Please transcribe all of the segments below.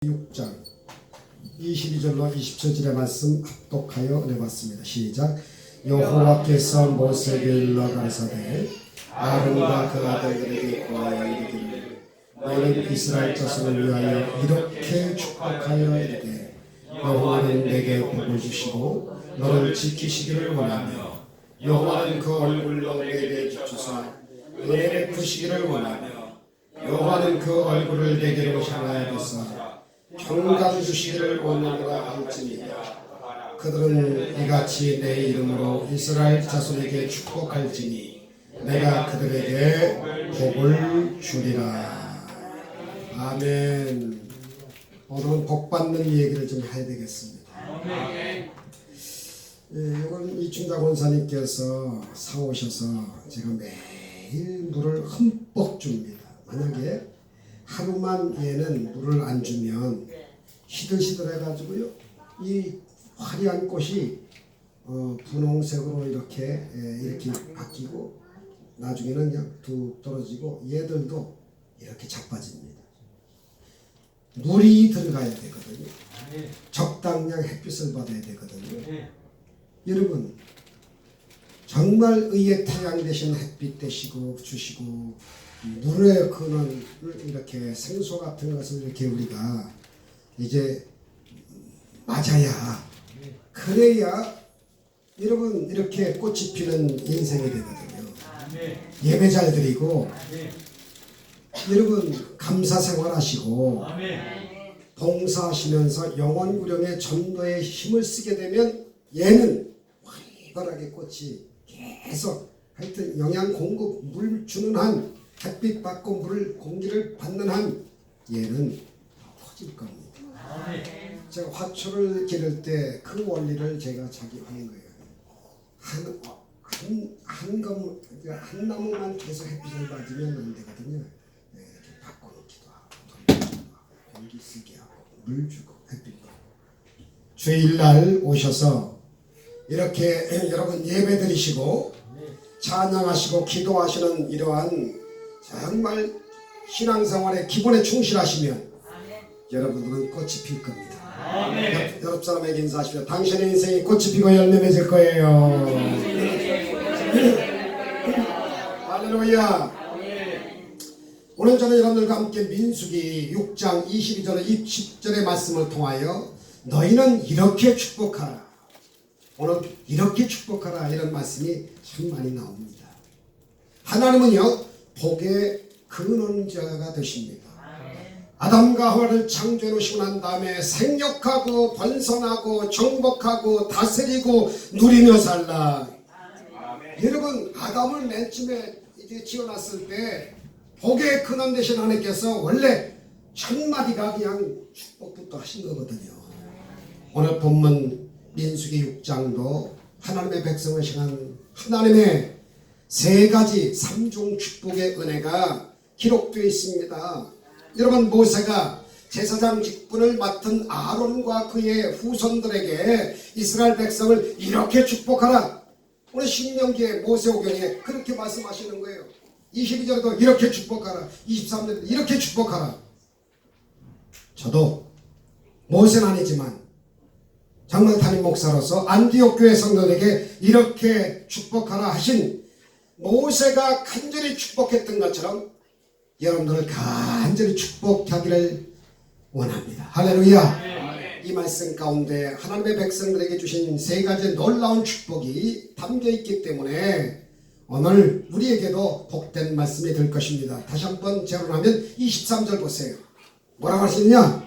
6장 22절로 27절의 말씀 합독하여 내봤습니다. 시작. 여호와께서 모세에게 일러 가라사대 아론과 그 아들들에게 고하여 이르기를 너는 이스라엘 자손을 위하여 이렇게 축복하여 이르되 여호와는 내게 복을 주시고 너를 지키시기를 원하며 여호와는 그 얼굴로 내게 비추사 은혜 베푸시기를 원하며 여호와는 그 얼굴을 내게로 향하여 비사 평강 주시기를 원하노라 할지니라. 그들은 이같이 내 이름으로 이스라엘 자손에게 축복할지니 내가 그들에게 복을 주리라. 아멘. 오늘은 복받는 얘기를 좀 해야 되겠습니다. 이건 이충자 권사님께서 사오셔서 제가 매일 물을 흠뻑 줍니다. 만약에 하루만 얘는 물을 안 주면 시들시들해가지고요, 이 화려한 꽃이 분홍색으로 이렇게 바뀌고 나중에는 그냥 뚝 떨어지고 얘들도 이렇게 자빠집니다. 물이 들어가야 되거든요. 적당량 햇빛을 받아야 되거든요. 여러분, 정말 의의 태양 대신 햇빛 되시고 주시고 물의 근원을 이렇게 생수 같은 것을 이렇게 우리가 이제 맞아야, 그래야 여러분 이렇게 꽃이 피는 인생이 되거든요. 예배 잘 드리고 여러분 감사 생활하시고 봉사하시면서 영혼구령의 전도에 힘을 쓰게 되면 얘는 활발하게 꽃이 계속 하여튼 영양 공급, 물 주는 한, 햇빛 받고 물을 공기를 받는 한 얘는 커질 겁니다. 제가 화초를 기를 때 그 원리를 제가 작용하는 거예요. 한 나무만 계속 햇빛을 받으면 안 되거든요. 이렇게 바꿔놓기도 하고 공기 쓰게 하고 물 주고 햇빛 받고. 주일날 오셔서 이렇게 여러분 예배 드리시고 찬양하시고 기도하시는 이러한 정말 신앙생활의 기본에 충실하시면 여러분들은 꽃이 필 겁니다. 옆 사람에게 인사하십시오. 당신의 인생이 꽃이 피고 열매 맺을 거예요. 할렐루야. 오늘 저는 여러분들과 함께 민수기 6장 22절 20절의 말씀을 통하여 너희는 이렇게 축복하라, 오늘 이렇게 축복하라, 이런 말씀이 참 많이 나옵니다. 하나님은요 복의 근원자가 되십니다. 아담과 하와를 창조해 놓으시고 난 다음에 생육하고 번성하고 정복하고 다스리고 누리며 살라. 여러분, 아담을 맨 처음에 이제 지어놨을 때 복의 근원 되신 하나님께서 원래 첫 마디가 그냥 축복부터 하신 거거든요. 오늘 본문 민수기 6장도 하나님의 백성을 향한 하나님의 세 가지 삼중 축복의 은혜가 기록되어 있습니다. 여러분, 모세가 제사장 직분을 맡은 아론과 그의 후손들에게 이스라엘 백성을 이렇게 축복하라. 오늘 신명기의 모세오경에 그렇게 말씀하시는 거예요. 22절에도 이렇게 축복하라, 23절에도 이렇게 축복하라. 저도 모세는 아니지만 정말 담임 목사로서 안디옥 교회 성도들에게 이렇게 축복하라 하신 모세가 간절히 축복했던 것처럼 여러분들을 간절히 축복하기를 원합니다. 할렐루야. 이 말씀 가운데 하나님의 백성들에게 주신 세 가지 놀라운 축복이 담겨있기 때문에 오늘 우리에게도 복된 말씀이 될 것입니다. 다시 한번 재론하면 23절 보세요. 뭐라고 하시느냐?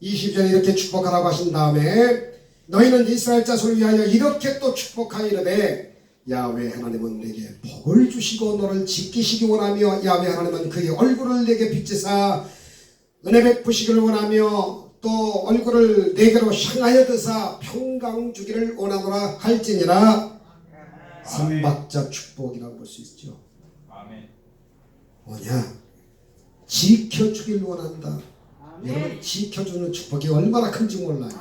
20절에 이렇게 축복하라고 하신 다음에 너희는 이스라엘 자손을 위하여 이렇게 또 축복하여 이르되 야훼 하나님은 내게 복을 주시고 너를 지키시기 원하며 야훼 하나님은 그의 얼굴을 내게 비치사 은혜 베푸시기를 원하며 또 얼굴을 내게로 향하여 드사 평강 주기를 원하노라 할지니라. 삼박자 축복이라고 볼 수 있죠. 뭐냐? 지켜주길 원한다. 여러분, 지켜주는 축복이 얼마나 큰지 몰라요.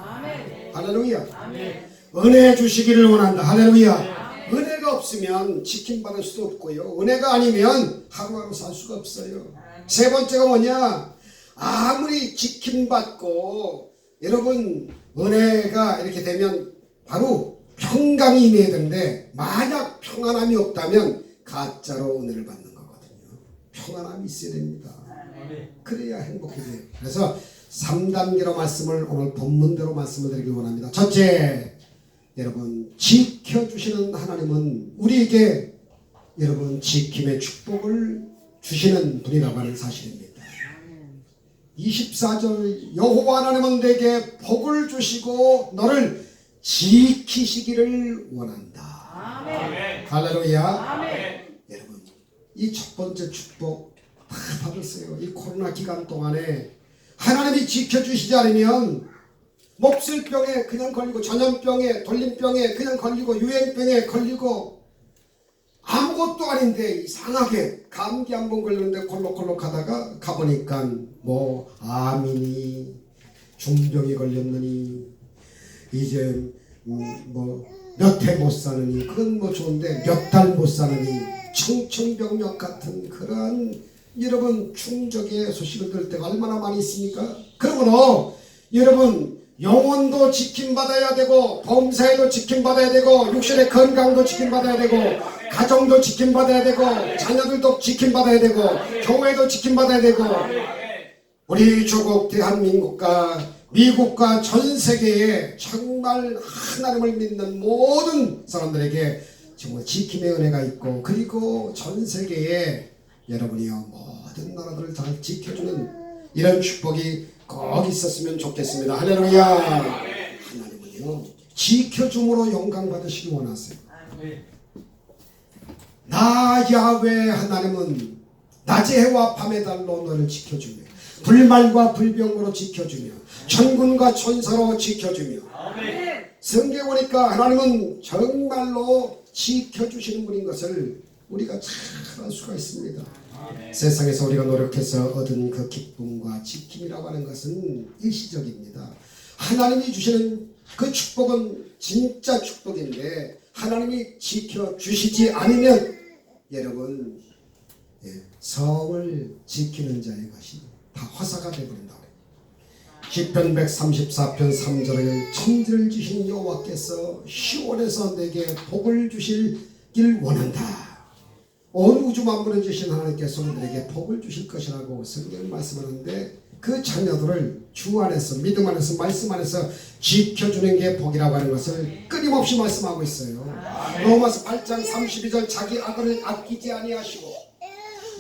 할렐루야. 은혜 주시기를 원한다. 할렐루야. 은혜가 없으면 지킴받을 수도 없고요, 은혜가 아니면 하루하루 살 수가 없어요. 세 번째가 뭐냐? 아무리 지킴받고 여러분 은혜가 이렇게 되면 바로 평강이 임해야 되는데 만약 평안함이 없다면 가짜로 은혜를 받는 거거든요. 평안함이 있어야 됩니다. 그래야 행복해져요. 그래서 3단계로 말씀을 오늘 본문대로 말씀을 드리길 원합니다. 첫째, 여러분 지켜주시는 하나님은 우리에게 여러분 지킴의 축복을 주시는 분이라고 하는 사실입니다. 24절 여호와 하나님은 내게 복을 주시고 너를 지키시기를 원한다. 아멘. 할렐루야. 아멘. 여러분 이 첫 번째 축복 다 받았어요. 이 코로나 기간 동안에 하나님이 지켜주시지 않으면 몹쓸병에 그냥 걸리고 전염병에 돌림병에 그냥 걸리고 유행병에 걸리고 아무것도 아닌데 이상하게 감기 한번 걸렸는데 콜록콜록 하다가 가보니까 뭐 암이니 중병이 걸렸느니 이제 뭐 몇 해 못 사느니 그건 뭐 좋은데 몇 달 못 사느니 청천벽력 같은 그러한 여러분 충적의 소식을 들을 때가 얼마나 많이 있습니까? 그러므로 여러분 영혼도 지킴받아야 되고 범사에도 지킴받아야 되고 육신의 건강도 지킴받아야 되고 가정도 지킴받아야 되고 자녀들도 지킴받아야 되고 교회도 지킴받아야 되고 우리 조국 대한민국과 미국과 전 세계에 정말 하나님을 믿는 모든 사람들에게 정말 지킴의 은혜가 있고 그리고 전 세계에 여러분이요 모든 나라들을 잘 지켜주는 이런 축복이 꼭 있었으면 좋겠습니다. 할렐루야. 하나님은요 지켜줌으로 영광 받으시기 원하세요. 나 야훼 하나님은 낮의 해와 밤의 달로 너를 지켜주며 불말과 불병으로 지켜주며 천군과 천사로 지켜주며 성경에 보니까 하나님은 정말로 지켜주시는 분인 것을 우리가 잘 알 수가 있습니다. 세상에서 우리가 노력해서 얻은 그 기쁨과 지킴이라고 하는 것은 일시적입니다. 하나님이 주시는 그 축복은 진짜 축복인데 하나님이 지켜주시지 않으면 여러분 성을 지키는 자의 것이 다 화사가 되어버린다. 시편 134편 3절에 천지를 지신 여호와께서 시온에서 내게 복을 주시길 원한다. 온 우주 만물을 주신 하나님께서 우리에게 복을 주실 것이라고 성경을 말씀하는데 그 자녀들을 주 안에서 믿음 안에서 말씀 안에서 지켜주는 게 복이라고 하는 것을 끊임없이 말씀하고 있어요. 로마서 8장 32절 자기 아들을 아끼지 아니하시고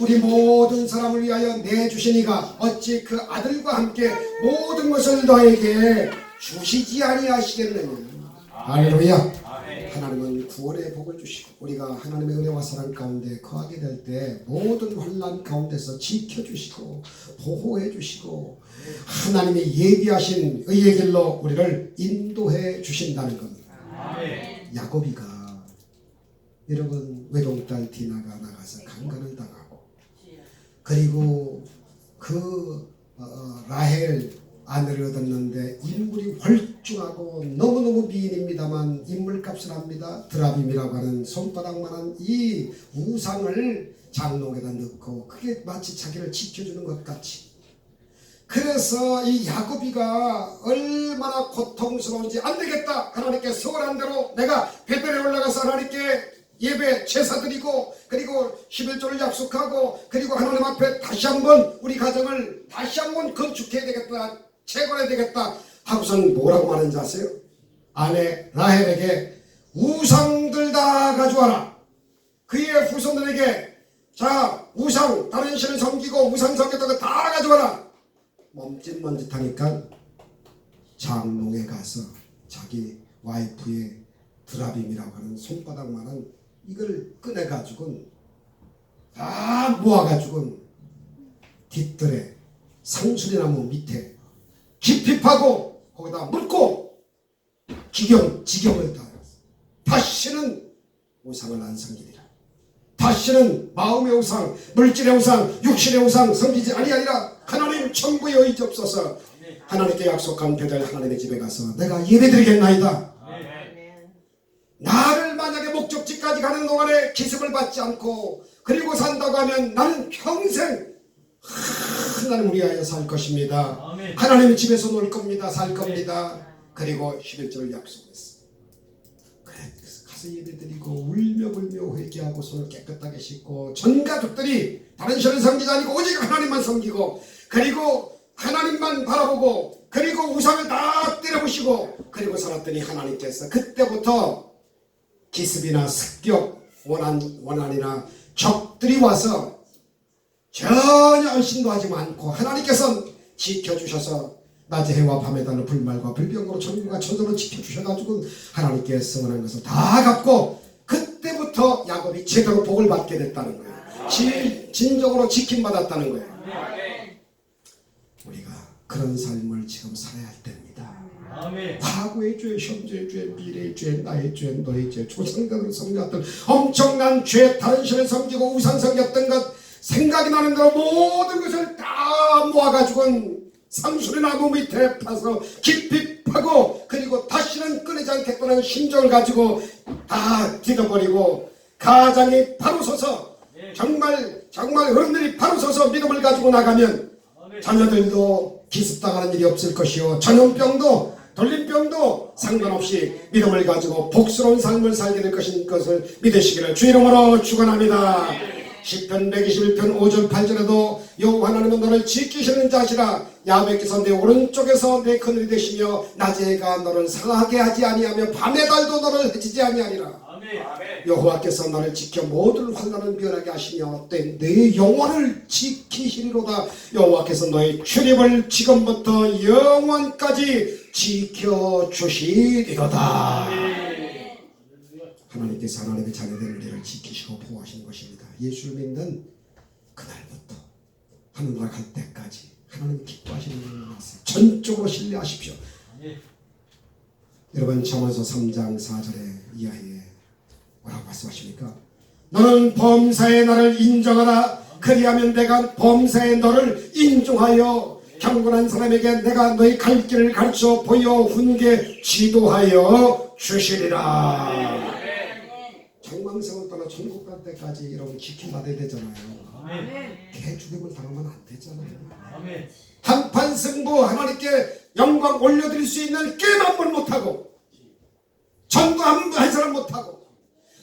우리 모든 사람을 위하여 내주시니가 어찌 그 아들과 함께 모든 것을 너에게 주시지 아니하시겠느냐. 할렐루야. 하나님은 구원의 복을 주시고 우리가 하나님의 은혜와 사랑 가운데 거하게 될 때 모든 환난 가운데서 지켜주시고 보호해 주시고 하나님이 예비하신 의의 길로 우리를 인도해 주신다는 겁니다. 야곱이가 여러분 외동딸 디나가 나가서 강간을 당하고 그리고 그 라헬 아내를 얻었는데 인물이 헐중하고 너무너무 미인입니다만 인물값을 합니다. 드라빔이라고 하는 손바닥만한 이 우상을 장롱에다 넣고 그게 마치 자기를 지켜주는 것 같이 그래서 이 야곱이가 얼마나 고통스러운지 안되겠다 하나님께 서울한 대로 내가 베델에 올라가서 하나님께 예배 제사 드리고 그리고 11조를 약속하고 그리고 하나님 앞에 다시 한번 우리 가정을 다시 한번 건축해야 되겠다 재건해야 되겠다 하고선 뭐라고 말하는지 아세요? 아내 라헬에게 우상들 다 가져와라. 그의 후손들에게 자 우상 다른 신을 섬기고 우상 섬겼다고 다 가져와라. 멈칫멈칫하니까 장롱에 가서 자기 와이프의 드라빔이라고 하는 손바닥만한 이걸 꺼내가지고 다 모아가지고 뒷뜰에 상수리나무 밑에 깊이 파고 거기다 묻고 지경을 다했어. 다시는 우상을 안 섬기리라. 다시는 마음의 우상, 물질의 우상, 육신의 우상 섬기지 아니하리라. 하나님 천부에 의지없어서 하나님께 약속한 베델 하나님의 집에 가서 내가 예배드리겠나이다. 나를 만약에 목적지까지 가는 동안에 기습을 받지 않고 그리고 산다고 하면 나는 평생 하나님 위하여 살 것입니다. 아멘. 하나님 집에서 놀 겁니다. 살 겁니다. 그리고 11절을 약속했어. 그래, 가서 예배드리고 울며 회개하고 손을 깨끗하게 씻고 전 가족들이 다른 신을 섬기지 않고 오직 하나님만 섬기고 그리고 하나님만 바라보고 그리고 우상을 다 때려부시고 그리고 살았더니 하나님께서 그때부터 기습이나 습격 원한이나 적들이 와서 전혀 안심도 하지 않고 하나님께서 지켜주셔서 낮에 해와 밤에 달로 불말과 불병으로 천국과 천도로 지켜주셔가지고 하나님께 성원한 것을 다 갚고 그때부터 야곱이 제대로 복을 받게 됐다는 거예요. 진정으로 지킴받았다는 거예요. 우리가 그런 삶을 지금 살아야 할 때입니다. 아멘. 과거의 죄, 현재의 죄, 미래의 죄, 나의 죄, 너의 죄, 조상들을 섬겼던 엄청난 죄, 다른 신을 섬기고 우상 섬겼던 것 생각이 나는 대로 모든 것을 다 모아가지고 상수리 나무 밑에 파서 깊이 파고 그리고 다시는 끊이지 않겠다는 심정을 가지고 다 뒤덮어버리고 가장이 바로 서서 정말 어른들이 바로 서서 믿음을 가지고 나가면 자녀들도 기습당하는 일이 없을 것이요 전염병도 돌림병도 상관없이 믿음을 가지고 복스러운 삶을 살게 될 것을 믿으시기를 주 이름으로 축원합니다. 시편 121편 5절 8절에도 여호와 하나님은 너를 지키시는 자시라 야훼께서 내 오른쪽에서 내 그늘이 되시며 낮의 해가 너를 상하게 하지 아니하며 밤의 달도 너를 해치지 아니하리라. 여호와께서 너를 지켜 모든 환난을 면하게 하시며 내 영혼을 지키시리로다. 여호와께서 너의 출입을 지금부터 영원까지 지켜주시리로다. 하나님께서 하나님의 자녀된 우리를 지키시고 보호하시는 것입니다. 예수를 믿는 그날부터 하늘나라 갈 때까지 하나님 기뻐하시는 일을 하세요. 전적으로 신뢰하십시오. 여러분 잠언서 3장 4절에 이하에 뭐라고 말씀하십니까? 너는 범사에 나를 인정하라. 그리하면 내가 범사에 너를 인정하여 경건한 사람에게 내가 너의 갈 길을 가르쳐 보여 훈계 지도하여 주시리라. 정망성을 떠나 천국 갈 때까지 여러분 지킴받아야 되잖아요. 개 죽임을 당하면 안 되잖아요. 한판 승부 하나님께 영광 올려드릴 수 있는 게임 한 번 못하고 전도 한 사람 못하고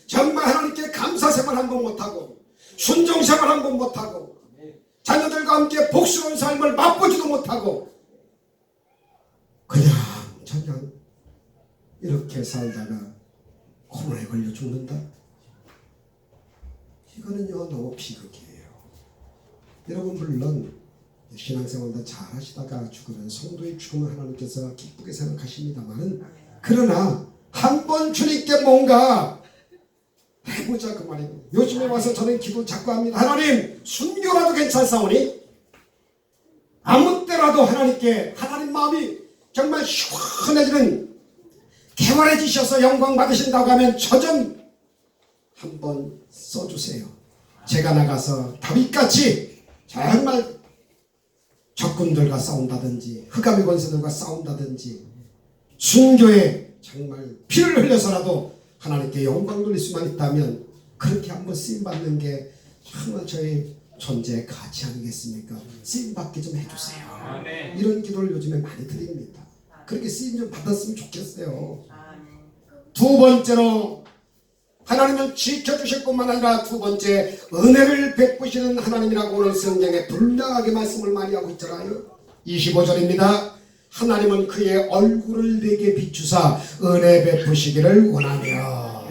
정말 하나님께 감사 생활 한 번 못하고 순종 생활 한 번 못하고 자녀들과 함께 복스러운 삶을 맛보지도 못하고 그냥 이렇게 살다가 코로나에 걸려 죽는다? 이거는요 너무 비극이에요. 여러분 물론 신앙생활도 잘 하시다가 죽으면 성도의 죽음을 하나님께서 기쁘게 생각하십니다만은 그러나 한번 주님께 뭔가 해보자 그 말이에요. 요즘에 와서 저는 기도 자꾸 합니다. 하나님 순교라도 괜찮사오니 아무 때라도 하나님께 하나님 마음이 정말 시원해지는 개원해지셔서 영광 받으신다고 하면 저 좀 한번 써주세요. 제가 나가서 다윗같이 정말 적군들과 싸운다든지 흑암의 권세들과 싸운다든지 순교에 정말 피를 흘려서라도 하나님께 영광 돌릴 수만 있다면 그렇게 한번 쓰임받는 게 정말 저희 존재의 가치 아니겠습니까? 쓰임받게 좀 해주세요. 이런 기도를 요즘에 많이 드립니다. 그렇게 쓰임 좀 받았으면 좋겠어요. 두 번째로 하나님은 지켜주실 뿐만 아니라 두 번째 은혜를 베푸시는 하나님이라고 오늘 성경에 분명하게 말씀을 많이 하고 있잖아요. 25절입니다. 하나님은 그의 얼굴을 내게 비추사 은혜 베푸시기를 원하며.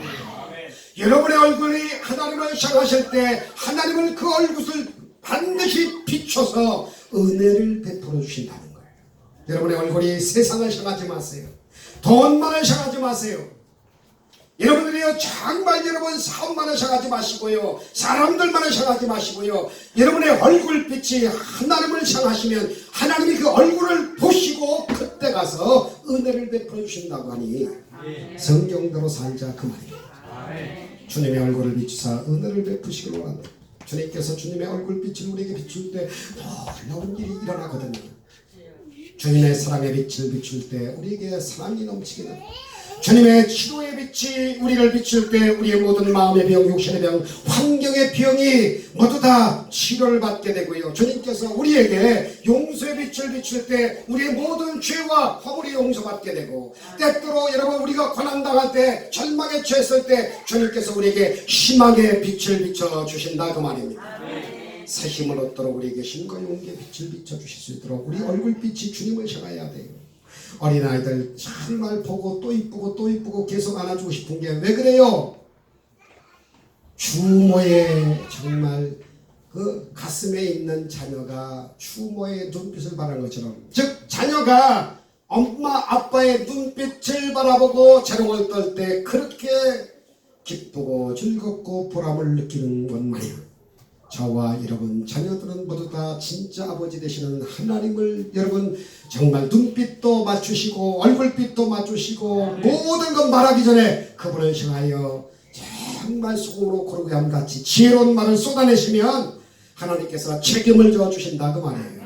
여러분의 얼굴이 하나님을 향하실 때 하나님은 그 얼굴을 반드시 비춰서 은혜를 베풀어 주신다는 거예요. 여러분의 얼굴이 세상을 향하지 마세요. 돈만을 향하지 마세요. 여러분들이요 정말 여러분 사업만을 향하지 마시고요 사람들만을 향하지 마시고요 여러분의 얼굴빛이 하나님을 향하시면 하나님이 그 얼굴을 보시고 그때 가서 은혜를 베풀어 주신다고 하니 성경대로 살자 그 말입니다. 주님의 얼굴을 비추사 은혜를 베푸시기를 원한다. 주님께서 주님의 얼굴빛을 우리에게 비출 때 놀라운 일이 일어나거든요. 주님의 사랑의 빛을 비출 때 우리에게 사랑이 넘치게 됩니다. 주님의 치료의 빛이 우리를 비출 때 우리의 모든 마음의 병, 육신의 병, 환경의 병이 모두 다 치료를 받게 되고요. 주님께서 우리에게 용서의 빛을 비출 때 우리의 모든 죄와 허물이 용서받게 되고, 때때로 여러분 우리가 고난당할 때, 절망에 처했을 때 주님께서 우리에게 희망의 빛을 비춰주신다 그 말입니다. 새 힘을 얻도록 우리에게 힘과 용기의 빛을 비춰주실 수 있도록 우리 얼굴빛이 주님을 향해야 돼요. 어린아이들 정말 보고 또 이쁘고 또 이쁘고 계속 안아주고 싶은 게 왜 그래요? 주모의 정말 그 가슴에 있는 자녀가 주모의 눈빛을 바라는 것처럼, 즉 자녀가 엄마 아빠의 눈빛을 바라보고 재롱을 떨 때 그렇게 기쁘고 즐겁고 보람을 느끼는 것만이요, 저와 여러분 자녀들은 모두 다 진짜 아버지 되시는 하나님을 여러분 정말 눈빛도 맞추시고 얼굴빛도 맞추시고 모든 것 말하기 전에 그분을 향하여 정말 소금으로 고르고함 같이 지혜로운 말을 쏟아내시면 하나님께서 책임을 져주신다 그 말이에요.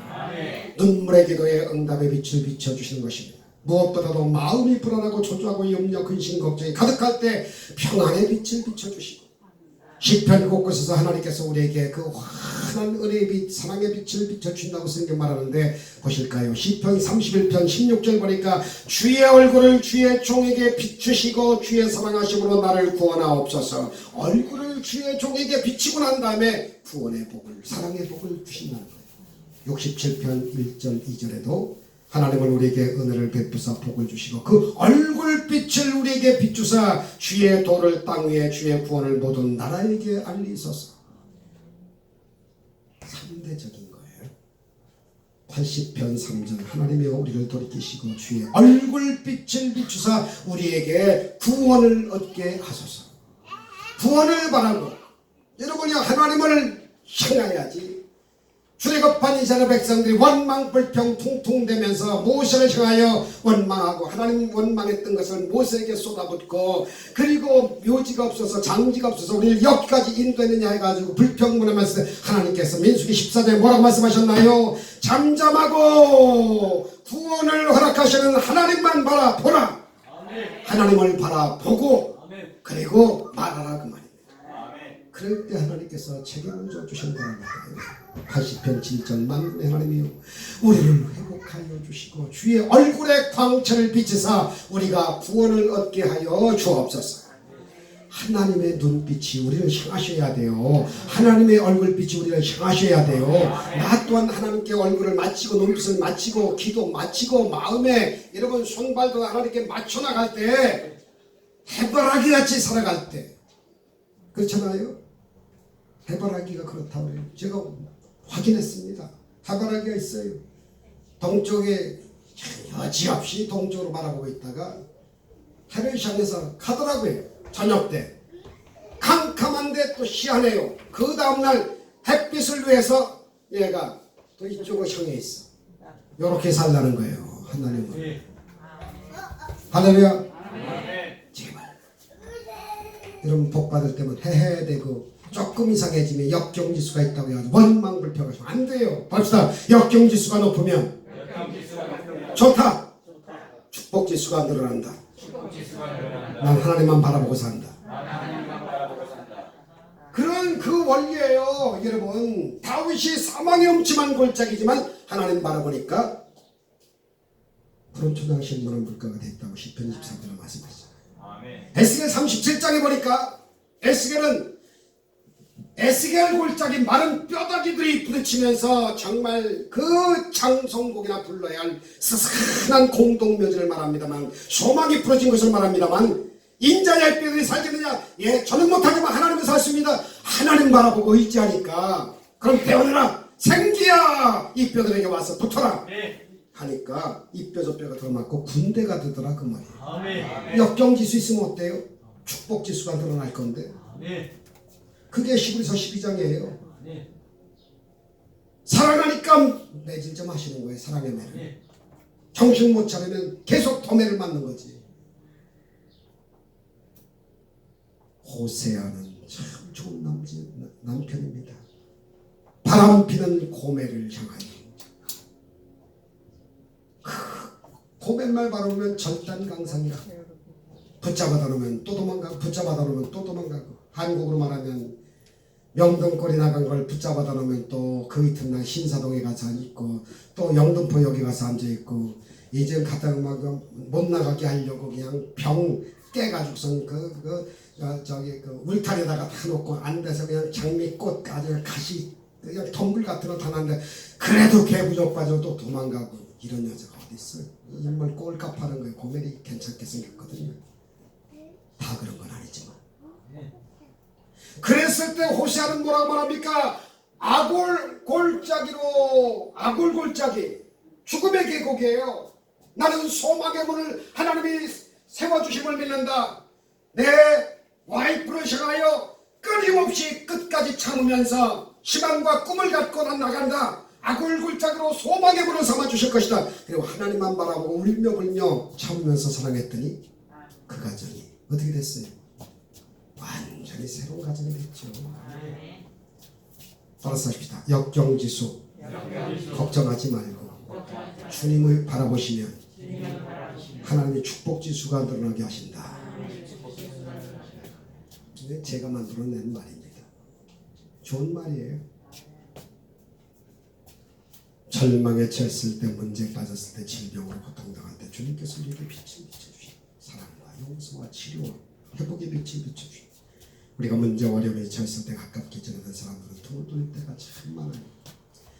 눈물의 기도에 응답의 빛을 비춰주시는 것입니다. 무엇보다도 마음이 불안하고 초조하고 염려, 근심, 걱정이 가득할 때 평안의 빛을 비춰주시고, 시편 곳곳에서 하나님께서 우리에게 그 환한 은혜의 빛, 사랑의 빛을 비춰주신다고 성경 말하는데 보실까요? 시편 31편 16절 보니까 주의 얼굴을 주의 종에게 비추시고 주의 사랑하심으로 나를 구원하옵소서. 얼굴을 주의 종에게 비치고 난 다음에 구원의 복을, 사랑의 복을 주신다는 거예요. 67편 1절 2절에도 하나님은 우리에게 은혜를 베푸사 복을 주시고 그 얼굴빛을 우리에게 비추사 주의 도를 땅 위에 주의 구원을 모든 나라에게 알리소서. 상대적인 거예요. 80편 3절 하나님이여 우리를 돌이키시고 주의 얼굴빛을 비추사 우리에게 구원을 얻게 하소서. 구원을 바라고 여러분이 하나님을 향해야지. 출애굽한 이스라엘 백성들이 원망 불평 퉁퉁대면서 모세를 향하여 원망하고 하나님 원망했던 것을 모세에게 쏟아붓고, 그리고 묘지가 없어서 장지가 없어서 우리를 여기까지 인도했느냐 해가지고 불평문하면서 하나님께서 민수기 14절에 뭐라고 말씀하셨나요? 잠잠하고 구원을 허락하시는 하나님만 바라보라. 하나님을 바라보고 그리고 말하라 그 말입니다. 그럴 때 하나님께서 책임을 져주신다는 거예요. 80편 7절 만군의 하나님이여 우리를 회복하여 주시고 주의 얼굴의 광채를 비치사 우리가 구원을 얻게 하여 주옵소서. 하나님의 눈빛이 우리를 향하셔야 돼요. 하나님의 얼굴빛이 우리를 향하셔야 돼요. 나 또한 하나님께 얼굴을 맞추고 눈빛을 맞추고 기도 맞추고 마음에 여러분 손발도 하나님께 맞춰 나갈 때, 해바라기 같이 살아갈 때, 그렇잖아요. 해바라기가 그렇다고 해요. 제가 확인했습니다. 해바라기가 있어요. 동쪽에 여지없이 동쪽으로 바라보고 있다가 해를 향해서 가더라고요. 저녁 때 캄캄한데 또 희한해요. 그 다음날 햇빛을 위해서 얘가 또 이쪽으로 향해 있어. 이렇게 살라는 거예요. 하나님은. 할렐루야. 제발 여러분 복 받을 때면 해해대고 조금 이상해지면 역경지수가 있다고 해가지고 원망불평하시면 안 돼요. 봅시다. 역경지수가 높으면 좋다. 축복지수가 늘어난다. 난 하나님만 바라보고 산다. 그런 그 원리예요. 여러분 다윗이 사망의 음침한 골짜기지만 하나님 바라보니까 푸른 초장 실만한 물가가 됐다고 시편 24절에 말씀하셨어요. 에스겔 37장에 보니까 에스겔 골짜기 마른 뼈다귀들이 부딪히면서 정말 그 장성곡이나 불러야 할 스산한 공동묘지를 말합니다만, 소망이 부러진 것을 말합니다만, 인자의 뼈들이 살겠느냐? 예, 저는 못하지만 하나님은 살습니다. 하나님 바라보고 의지하니까 그럼 배워내라. 생기야 이 뼈들에게 와서 붙어라 하니까 이 뼈 저 뼈가 들어맞고 군대가 되더라 그 말이에요. 역경지수 있으면 어때요? 축복지수가 늘어날 건데. 그게 히브리서 12장이에요. 사랑하니까 매질 좀 하시는 거예요. 사랑의 매를. 정신 못 차리면 계속 도매를 맞는 거지. 호세아는 참 좋은 남편입니다. 바람피는 고매를 향하여 호맨말 바르면 절단강상이라. 붙잡아다 놓으면 또 도망가고, 붙잡아다 놓으면 또 도망가고. 한국으로 말하면 영등거리 나간 걸 붙잡아다 놓으면 또 그 이튿날 신사동에 가서 있고, 또 영등포역에 가서 앉아있고, 이제 갔다가 막 못 나가게 하려고 그냥 병 깨가지고선 저기 울타리에다가 다 놓고 안 돼서 그냥 장미꽃 가시 그냥 덩굴 같은 거 다 났는데, 그래도 개부족 빠져도 또 도망가고. 이런 여자가 어디 있어요? 정말 꼴값 하는 거예요. 고멜이 괜찮게 생겼거든요. 다 그런 건 아니지만. 그랬을 때 호세아는 뭐라고 말합니까? 아골골짜기 죽음의 계곡이에요. 나는 소망의 문을 하나님이 세워주심을 믿는다. 내 와이프를 향하여 끊임없이 끝까지 참으면서 희망과 꿈을 갖고 난 나간다. 아골골짜기로 소망의 문을 삼아주실 것이다. 그리고 하나님만 바라보고 울며불며 참으면서 사랑했더니 그 가정이 어떻게 됐어요? 완전히 새로운 가정이 됐죠. 따라서 합시다. 역경지수 걱정하지 말고 주님을 바라보시면 하나님의 축복지수가 늘어나게 하신다. 제가 만들어낸 말입니다. 좋은 말이에요. 절망에 처했을 때, 문제에 빠졌을 때, 질병으로 고통당할 때 주님께서 우리에게 빛을 비춰주시고 사랑과 용서와 치료와 회복의 빛을 비춰주시고, 우리가 문제 어려움에 처했을 때 가깝게 지내는 사람들은 등을 돌릴 때가 참 많아요.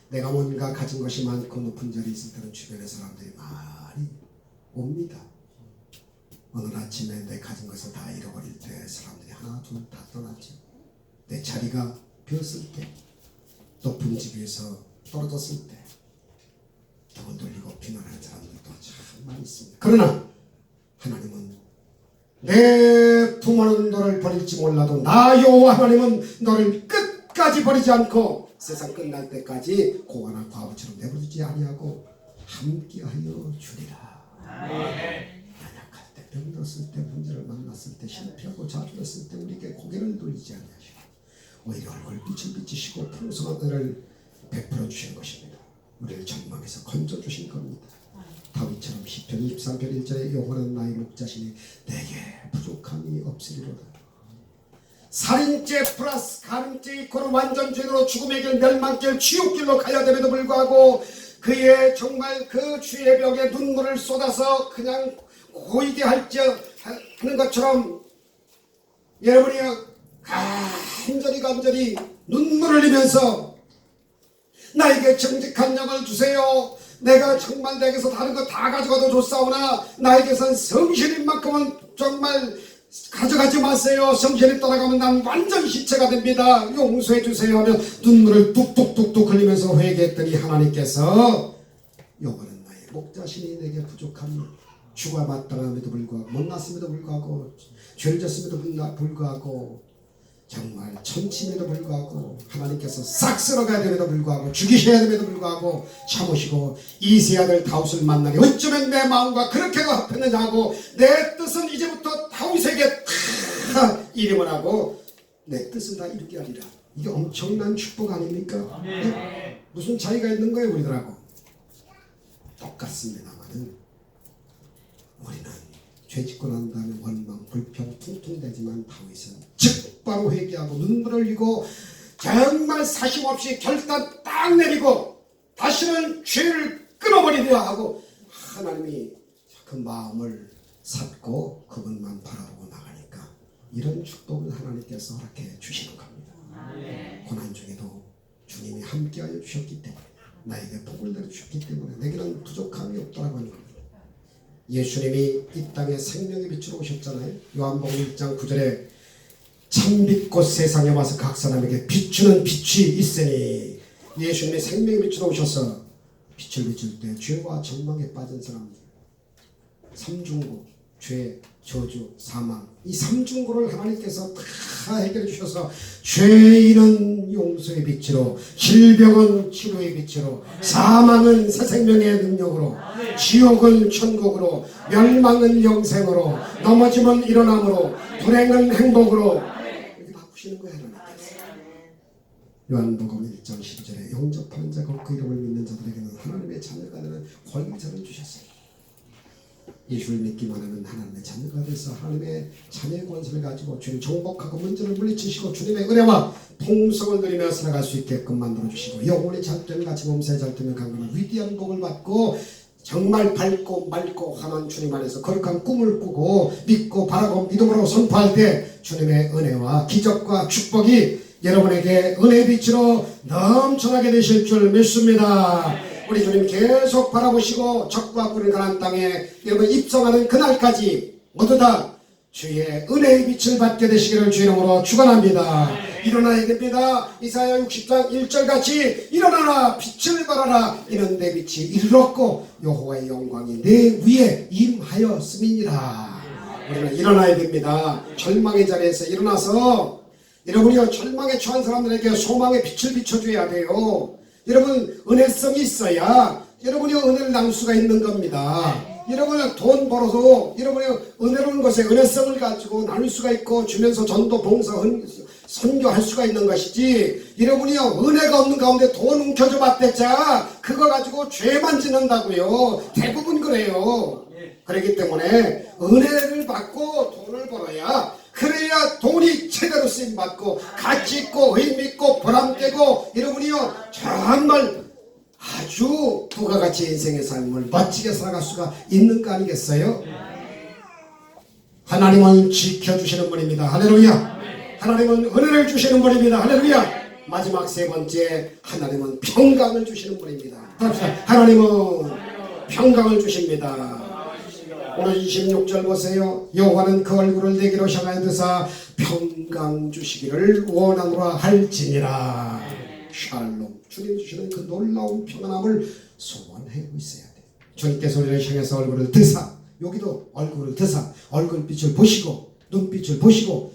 내가 뭔가 가진 것이 많고 높은 자리에 있을 때는 주변의 사람들이 많이 옵니다. 오늘 아침에 내 가진 것을 다 잃어버릴 때 사람들이 하나 둘 다 떠났죠. 내 자리가 비었을 때, 높은 집 위에서 떨어졌을 때 등을 돌리고 비난하는 사람들도 참 많이 있습니다. 그러나 하나님은 내 부모는 너를 버릴지 몰라도 나 여호와 하나님은 너를 끝까지 버리지 않고 세상 끝날 때까지 고아나 과부처럼 내버려두지 아니하고 함께하여 주리라. 연약할 때, 병들었을 때, 문제를 만났을 때, 실패하고 좌절했을 때 우리에게 고개를 돌리지 아니하시고 오히려 얼굴빛을 비치시고 풍성한 은혜를 베풀어 주신 것입니다. 우리를 절망에서 건져주신 겁니다. 다윗처럼 시편 23편 1절에 영원한 나의 목자시니 내게 부족함이 없으리로다. 살인죄 플러스 간음죄 이코는 완전죄로 죽음의 길, 멸망길, 지옥길로 가야 됨에도 불구하고 그의 정말 그 주의 벽에 눈물을 쏟아서 그냥 고이게 하는 것처럼 여러분이 간절히 눈물을 흘리면서 나에게 정직한 영을 주세요. 내가 정말 내게서 다른 거 다 가져가도 좋사오나 나에게선 성실인 만큼은 정말 가져가지 마세요. 성실히 떠나가면 난 완전 시체가 됩니다. 용서해 주세요 하며 눈물을 뚝뚝뚝뚝 흘리면서 회개했더니 하나님께서 여호와는 나의 목자시니 내게 부족함이 주가 마땅함에도 불구하고 못났음에도 불구하고 죄를 졌음에도 불구하고 정말 천침에도 불구하고 하나님께서 싹 쓸어가야 됨에도 불구하고 죽이셔야 됨에도 불구하고 참으시고 이세 아들 다윗을 만나게 어쩌면 내 마음과 그렇게도 합했느냐 하고 내 뜻은 이제부터 다윗에게 다 이름을 하고 내 뜻은 다 이루게 하리라. 이게 엄청난 축복 아닙니까? 네? 무슨 차이가 있는 거예요 우리들하고? 똑같습니다만은 우리는 죄짓고 난 다음에 원망, 불평, 퉁퉁대지만 다윗은 즉바로 회개하고 눈물을 흘리고 정말 사심없이 결단 딱 내리고 다시는 죄를 끊어버리려 하고 하나님이 그 마음을 샀고 그분만 바라보고 나가니까 이런 축복을 하나님께서 허락해 주시는 겁니다. 고난 중에도 주님이 함께하여 주셨기 때문에 나에게 복을 내려주셨기 때문에 내게는 부족함이 없다고 하는 겁니다. 예수님이 이 땅에 생명의 빛으로 오셨잖아요. 요한복음 1장 9절에 참빛꽃 세상에 와서 각 사람에게 비추는 빛이 있으니 예수님이 생명의 빛으로 오셔서 빛을 비출 때 죄와 절망에 빠진 사람들 삼중고, 죄, 저주, 사망 이 삼중고를 하나님께서 다 해결해 주셔서 죄인은 용서의 빛으로 질병은 치료의 빛으로 사망은 새 생명의 능력으로 지옥은 천국으로 멸망은 영생으로 넘어짐은 일어남으로 불행은 행복으로 이렇게 바꾸시는 거예요 하나님께서. 요한복음 1장 12절에 영접하는 자가 그 이름을 믿는 자들에게는 하나님의 자녀가 되는 권세를 주셨어요. 예수를 믿기만 하면 하나님의 자녀가 돼서 하나님의 자녀의 권세를 가지고 주님 정복하고 문제를 물리치시고 주님의 은혜와 풍성을 누리며 살아갈 수 있게끔 만들어주시고 영혼이 잘되면 같이 몸새 잘되면 강건한 위대한 복을 받고 정말 밝고 맑고 환한 주님 안에서 거룩한 꿈을 꾸고 믿고 바라고 믿음으로 선포할 때 주님의 은혜와 기적과 축복이 여러분에게 은혜의 빛으로 넘쳐나게 되실 줄 믿습니다. 우리 주님 계속 바라보시고 적과 꿀을 가난 땅에 여러분 입성하는 그날까지 모두 다 주의 은혜의 빛을 받게 되시기를 주 이름으로 축원합니다. 일어나야 됩니다. 이사야 60장 1절 같이 일어나라 빛을 발하라 이는 내 빛이 이르렀고 여호와의 영광이 내 위에 임하였음이니라. 우리는 일어나야 됩니다. 절망의 자리에서 일어나서 여러분이요 절망에 처한 사람들에게 소망의 빛을 비춰줘야 돼요. 여러분 은혜성이 있어야 여러분이 은혜를 나눌 수가 있는 겁니다. 여러분은 돈 벌어도 여러분이 은혜로운 것에 은혜성을 가지고 나눌 수가 있고 주면서 전도 봉사 선교할 수가 있는 것이지 여러분이요 은혜가 없는 가운데 돈 움켜줘 봤댔자 그거 가지고 죄만 짓는다고요. 대부분 그래요. 그렇기 때문에 은혜를 받고 돈을 벌어야 그래야 돈이 제대로 쓰임받고 가치 있고 의미 있고 보람되고 여러분이요 정말 아주 부가가치 인생의 삶을 멋지게 살아갈 수가 있는 거 아니겠어요? 하나님은 지켜주시는 분입니다. 할렐루야. 하나님은 은혜를 주시는 분입니다. 할렐루야. 마지막 세 번째 하나님은 평강을 주시는 분입니다. 하나님은 평강을 주십니다. 오늘 26절 보세요. 여호와는 그 얼굴을 내게로 향하여 드사 평강 주시기를 원하노라 할지니라. 샬롬. 주님 주시는 그 놀라운 평안함을 소원하고 있어야 돼. 주님께서 우리를 향해서 얼굴을 드사 여기도 얼굴을 드사 얼굴빛을 보시고 눈빛을 보시고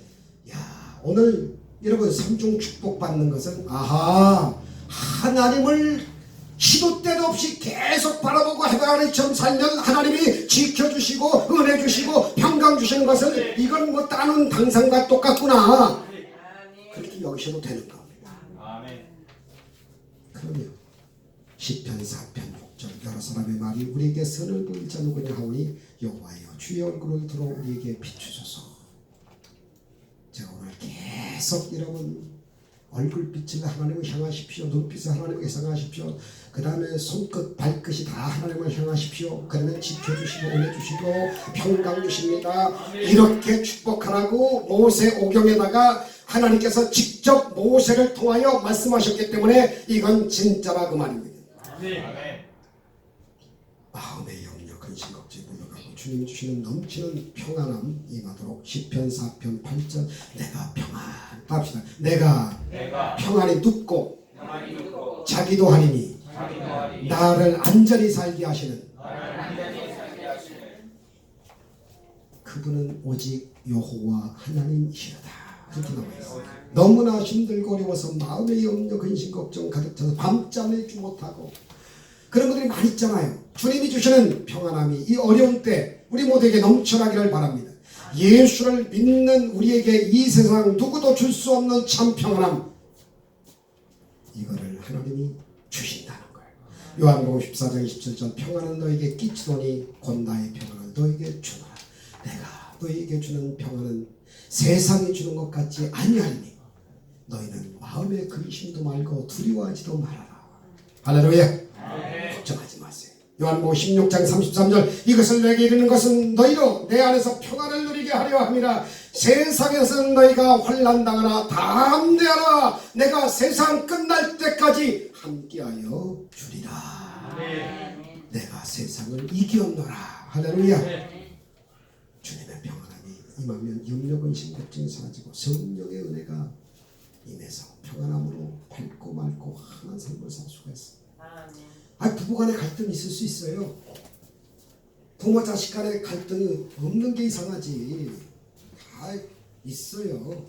야 오늘 여러분 삼중 축복 받는 것은 아하 하나님을 시도 때도 없이 계속 바라보고 하나님처럼 살면 하나님이 지켜주시고 은혜 주시고 평강 주시는 것은 이건 뭐 다른 당상과 똑같구나 그렇게 여기셔도 되는 겁니다. 그러면 시편 4편 6절 여러 사람의 말이 우리에게 선을 보일 자 누구냐 하오니 여호와여 주의 얼굴을 들어 우리에게 비추소서. 제가 오늘 계속 여러분 얼굴빛을 하나님을 향하십시오. 눈빛을 하나님을 향하십시오. 그 다음에 손끝 발끝이 다 하나님을 향하십시오. 그러면 지켜주시고 은혜 주시고 평강 주십니다. 이렇게 축복하라고 모세 오경에다가 하나님께서 직접 모세를 통하여 말씀하셨기 때문에 이건 진짜라 그 말입니다. 마음의 염려 근심 걱정 물러가고 주님 주시는 넘치는 평안함 임하도록 시편 4편 8절 내가 평안 합시다. 내가 평안히 눕고 자기도 하리니 나를 안전히 살게 하시는 그분은 오직 여호와 하나님이시로다. 그렇게 나와 있습니다. 너무나 힘들고 어려워서 마음의 염려 근심 걱정 가득 차서 밤잠을 주 못하고 그런 분들이 많이 있잖아요. 주님이 주시는 평안함이 이 어려운 때 우리 모두에게 넘쳐나기를 바랍니다. 예수를 믿는 우리에게 이 세상 누구도 줄 수 없는 참 평안함 이거를 하나님이 주신다는 거예요. 요한복음 14장 27절 평안은 너에게 끼치노니 곧 나의 평안을 너에게 주노라. 내가 너에게 주는 평안은 세상이 주는 것 같지 아니하니 너희는 마음의 근심도 말고 두려워하지도 말아라. 할렐루야. 걱정하지 마세요. 요한복음 16장 33절 이것을 내게 이르는 것은 너희로 내 안에서 평안을 누리게 하려 함이라. 세상에서는 너희가 환난당하나 담대하라. 내가 세상 끝날 때까지 함께하여 주리라. 내가 세상을 이기었노라. 할렐루야. 주님의 평안함이 임하면 염려 근심 걱정이 사라지고 성령의 은혜가 임해서 평안함으로 밝고 맑고 환한 삶을 살 수가 있습니다. 부부간에 갈등이 있을 수 있어요. 부모 자식 간에 갈등이 없는 게 이상하지. 다 있어요.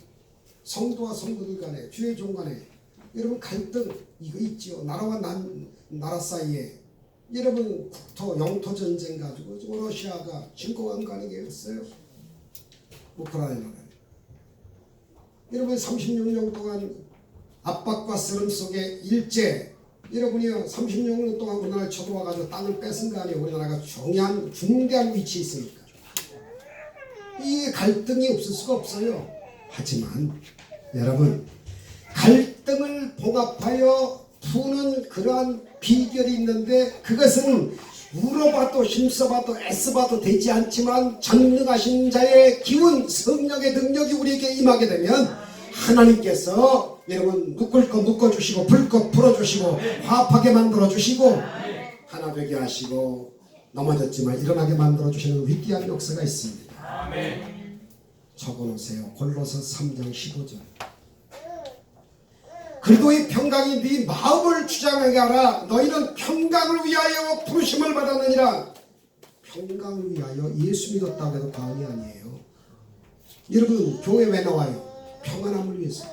성도와 성도들 간에 주의 종 간에 여러분 갈등 이거 있지요. 나라와 나라 사이에 여러분 국토 영토 전쟁 가지고 러시아가 침공한 거 아니겠어요? 우크라이나가 여러분 36년 동안 압박과 쓰름 속에 일제 여러분이요 36년 동안 우리나라를 쳐들어와가지고 땅을 뺏은 거 아니에요. 우리나라가 중대한 위치에 있으니까 이 갈등이 없을 수가 없어요. 하지만 여러분 갈등을 봉합하여 푸는 그러한 비결이 있는데 그것은 울어봐도 힘써봐도 애써봐도 되지 않지만 전능하신 자의 기운 성령의 능력이 우리에게 임하게 되면 하나님께서 여러분 묶을 거 묶어주시고 풀 거 풀어주시고 화합하게 만들어주시고 하나 되게 하시고 넘어졌지만 일어나게 만들어주시는 위대한 역사가 있습니다. 적어놓으세요. 골로새 3장 15절. 그리고 이 평강이 네 마음을 주장하게 하라. 너희는 평강을 위하여 부르심을 받았느니라. 평강을 위하여 예수 믿었다고 해도 과언이 아니에요. 여러분 교회 왜 나와요? 평안함을 위해서.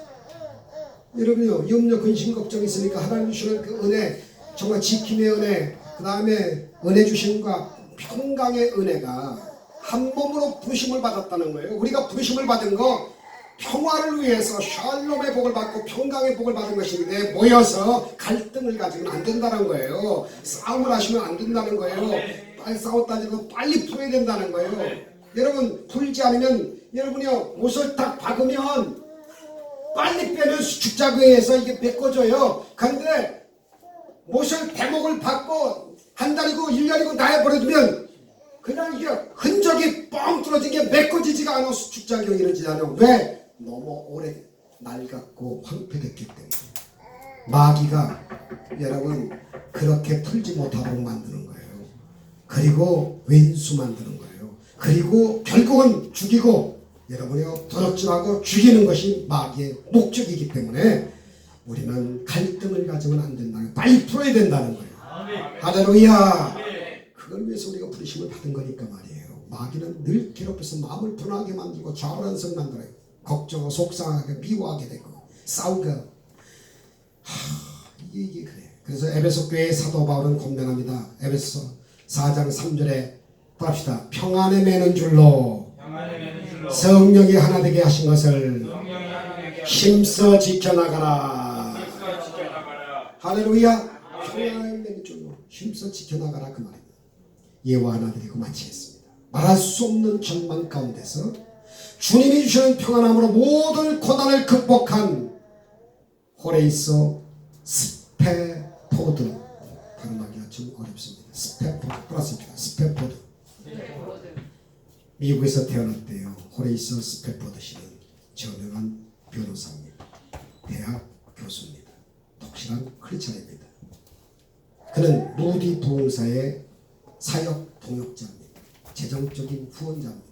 여러분요 염려 근심 걱정 있으니까 하나님 주시는 그 은혜 정말 지킴의 은혜 그 다음에 은혜 주심과 평강의 은혜가 한 몸으로 부르심을 받았다는 거예요. 우리가 부르심을 받은 거 평화를 위해서 샬롬의 복을 받고 평강의 복을 받은 것인데 모여서 갈등을 가지고는 안 된다는 거예요. 싸움을 하시면 안 된다는 거예요. 빨리 싸웠다지도 빨리 풀어야 된다는 거예요. 여러분 풀지 않으면 여러분이요 못을 딱 박으면 빨리 빼는 죽자구에서 이게 메꿔져요. 그런데 못을 대목을 박고 한 달이고 1년이고 나해버려두면 그냥 이게 흔적이 뻥 뚫어진 게 메꿔지지가 않아. 수축작용이 이러지 않아. 왜? 너무 오래 낡았고 황폐됐기 때문에. 마귀가 여러분 그렇게 풀지 못하도록 만드는 거예요. 그리고 왼수 만드는 거예요. 그리고 결국은 죽이고 여러분이요 도둑질하고 죽이는 것이 마귀의 목적이기 때문에 우리는 갈등을 가지고는 안 된다는 거예요. 빨리 풀어야 된다는 거예요. 할렐루야. 그걸 위해서 우리가 부르심을 받은 거니까 말이에요. 마귀는 늘 괴롭혀서 마음을 분하게 만들고 좌우란성 만들어요. 걱정하고 속상하게 미워하게 되고 싸우고 이게 그래요. 그래서 에베소 교회의 사도 바울은 권면합니다. 에베소 4장 3절에 합시다. 평안에 매는 줄로 성령이 하나 되게 하신 것을 힘써 지켜나가라. 할렐루야. 평안에 매는 줄로 힘써 지켜나가라 그 말입니다. 예와 하나 드리고 마치겠습니다. 말할 수 없는 전망 가운데서 주님이 주시는 평안함으로 모든 고난을 극복한 호레이서 스페포드 발음하기가 좀 어렵습니다. 스페포드 플러스입니다. 스페포드 미국에서 태어났대요. 호레이서 스페포드 씨는 저명한 변호사입니다. 대학 교수입니다. 독실한 크리스찬입니다. 그는 무디 부흥사의 사역 동역자입니다. 재정적인 후원자입니다.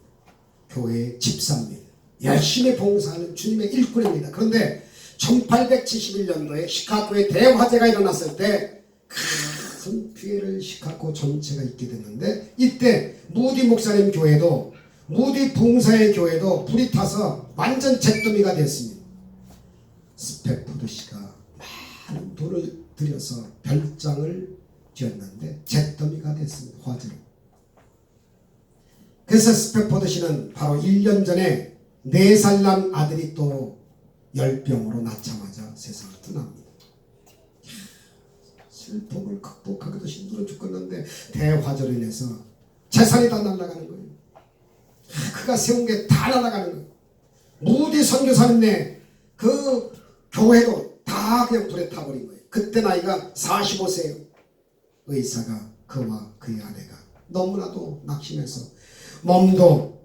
교회의 집사입니다. 열심히 봉사하는 주님의 일꾼입니다. 그런데 1871년도에 시카고에 대화재가 일어났을 때 큰 피해를 시카고 전체가 있게 됐는데 이때 무디 목사님 교회도 무디 부흥사의 교회도 불이 타서 완전 잿더미가 됐습니다. 스페포드 씨가 많은 돈을 들여서 별장을 지었는데 잿더미가 됐습니다. 화재로. 그래서 스페포드 씨는 바로 1년 전에 4살 난 아들이 또 열병으로 낳자마자 세상을 떠납니다. 슬픔을 극복하기도 힘들어 죽겠는데 대화재로 인해서 재산이 다 날아가는 거예요. 그가 세운 게 다 날아가는 거예요. 무디 선교사님네 그 교회도 다 그냥 불에 타버린 거예요. 그때 나이가 45세예요. 의사가 그와 그의 아내가 너무나도 낙심해서 몸도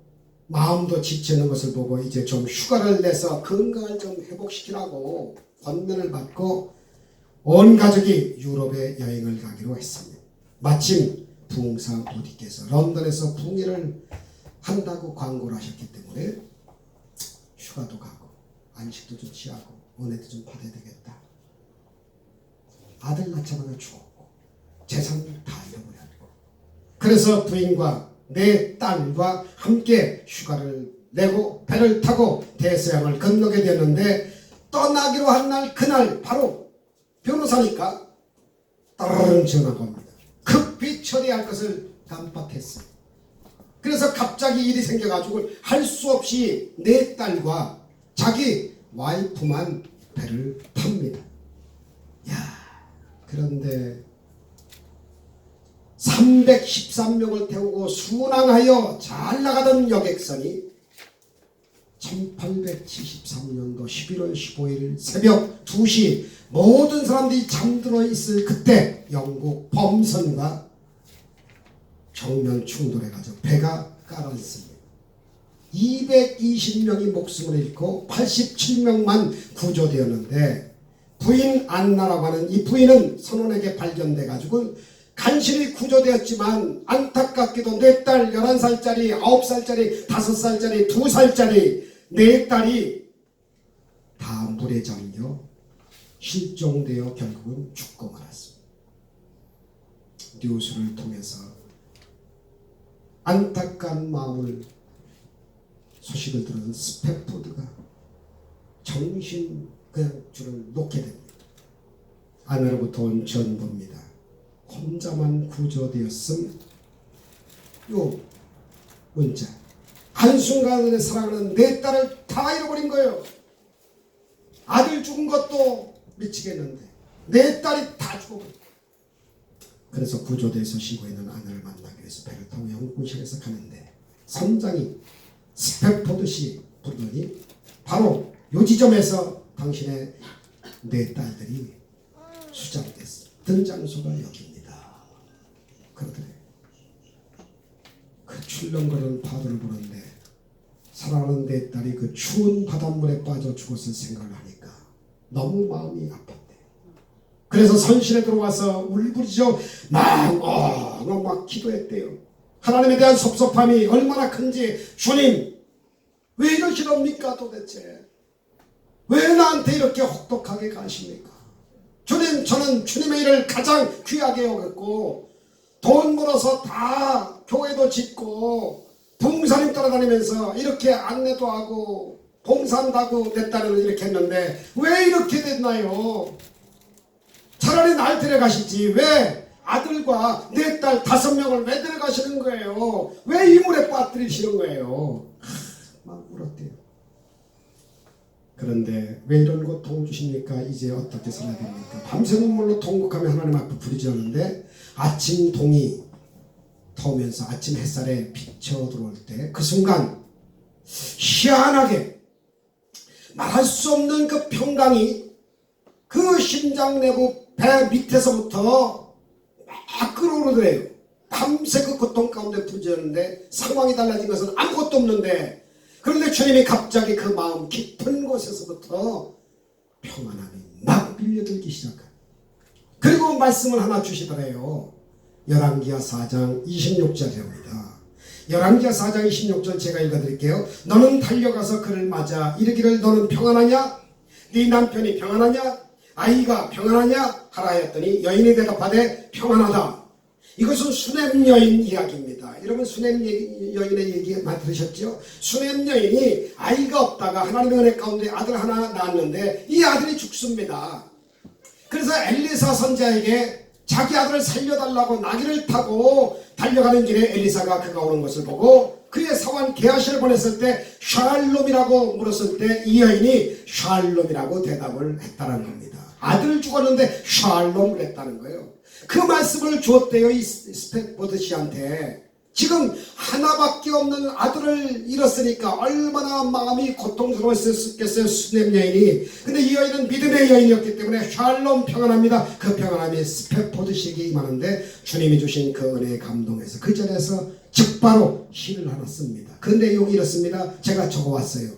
마음도 지치는 것을 보고 이제 좀 휴가를 내서 건강을 좀 회복시키라고 권면을 받고 온 가족이 유럽에 여행을 가기로 했습니다. 마침 부흥사 무디께서 런던에서 부흥회를 한다고 광고를 하셨기 때문에 휴가도 가고 안식도 좀 취하고 은혜도 좀 받아야 되겠다. 아들 낳자마자 죽었고 재산을 다 잃어버렸고 그래서 부인과 내 딸과 함께 휴가를 내고 배를 타고 대서양을 건너게 되었는데 떠나기로 한 날 그날 바로 변호사니까 따르릉 전화가 옵니다. 급히 처리할 것을 깜빡했어요. 그래서 갑자기 일이 생겨가지고 할 수 없이 내 딸과 자기 와이프만 배를 탑니다. 야, 그런데 313명을 태우고 순항하여 잘 나가던 여객선이 1873년도 11월 15일 새벽 2시 모든 사람들이 잠들어 있을 그때 영국 범선과 정면 충돌해가지고 배가 깔아앉습니다. 220명이 목숨을 잃고 87명만 구조되었는데 부인 안나라고 하는 이 부인은 선원에게 발견돼가지고 간신히 구조되었지만 안타깝게도 4딸 11살짜리 9살짜리 5살짜리 2살짜리 4딸이 다 물에 잠겨 실종되어 결국은 죽고 말았습니다. 뉴스를 통해서 안타까운 마음을 소식을 들은 스패포드가 정신 그냥 줄을 놓게 됩니다. 아내로부터 온 전보입니다. 혼자만 구조되었음. 요 문자. 한순간에 사랑하는 4딸을 다 잃어버린 거예요. 아들 죽은 것도 미치겠는데 4딸이 다 죽어버렸다. 그래서 구조돼서 쉬고 있는 아내를 만나기 위해서 배를 타고 영국시에서 가는데 선장이 스패포드씨 부르더니 바로 요 지점에서 당신의 4딸들이 수장됐어. 등장소가 여기입니다. 그러더래. 그 출렁거리는 파도를 보는데 사랑하는 4딸이 그 추운 바닷물에 빠져 죽었을 생각을 하니까 너무 마음이 아팠대. 그래서 선실에 들어와서 울부짖어 막 기도했대요. 하나님에 대한 섭섭함이 얼마나 큰지, 주님 왜 이러시렵니까 도대체? 왜 나한테 이렇게 혹독하게 가십니까? 주님, 저는 주님의 일을 가장 귀하게 여겼고 돈 벌어서 다 교회도 짓고 봉사님 따라다니면서 이렇게 안내도 하고 봉사도 하고 내 딸을 이렇게 했는데 왜 이렇게 됐나요? 차라리 날 데려가시지 왜 아들과 4딸 5명을 왜 데려가시는 거예요? 왜 이 물에 빠뜨리시는 거예요? 막 울었대요. 그런데 왜 이런 고통 주십니까? 이제 어떻게 살아야 됩니까? 밤새 눈물로 통곡하며 하나님 앞에 부르짖었는데 아침 동이 터오면서 아침 햇살에 비쳐 들어올 때 그 순간 희한하게 말할 수 없는 그 평강이 그 심장 내부 배 밑에서부터 막 끌어오르더래요. 밤새 그 고통 가운데 부르짖었는데 상황이 달라진 것은 아무것도 없는데 그런데 주님이 갑자기 그 마음 깊은 곳에서부터 평안함이 막 밀려들기 시작합니다. 그리고 말씀을 하나 주시더래요. 열왕기하 4장 26절입니다. 열왕기하 4장 26절 제가 읽어드릴게요. 너는 달려가서 그를 맞아 이르기를 너는 평안하냐? 네 남편이 평안하냐? 아이가 평안하냐? 하라 하였더니 여인이 대답하되 평안하다. 이것은 수냄 여인 이야기입니다. 여러분 수냄 여인의 얘기 많이 들으셨죠? 수냄 여인이 아이가 없다가 하나님의 은혜 가운데 아들 하나 낳았는데 이 아들이 죽습니다. 그래서 엘리사 선지자에게 자기 아들을 살려달라고 나귀를 타고 달려가는 길에 엘리사가 그가 오는 것을 보고 그의 사원 게하시를 보냈을 때 샬롬이라고 물었을 때 이 여인이 샬롬이라고 대답을 했다는 겁니다. 아들 죽었는데 샬롬을 했다는 거예요. 그 말씀을 주었대요. 이 스패포드 씨한테. 지금 하나밖에 없는 아들을 잃었으니까 얼마나 마음이 고통스러웠겠어요, 수냄 여인이. 근데 이 여인은 믿음의 여인이었기 때문에 샬롬 평안합니다. 그 평안함이 스패포드 씨에게 임하는데 주님이 주신 그 은혜에 감동해서 그 자리에서 즉바로 시를 하나 씁니다. 그 내용이 이렇습니다. 제가 적어왔어요.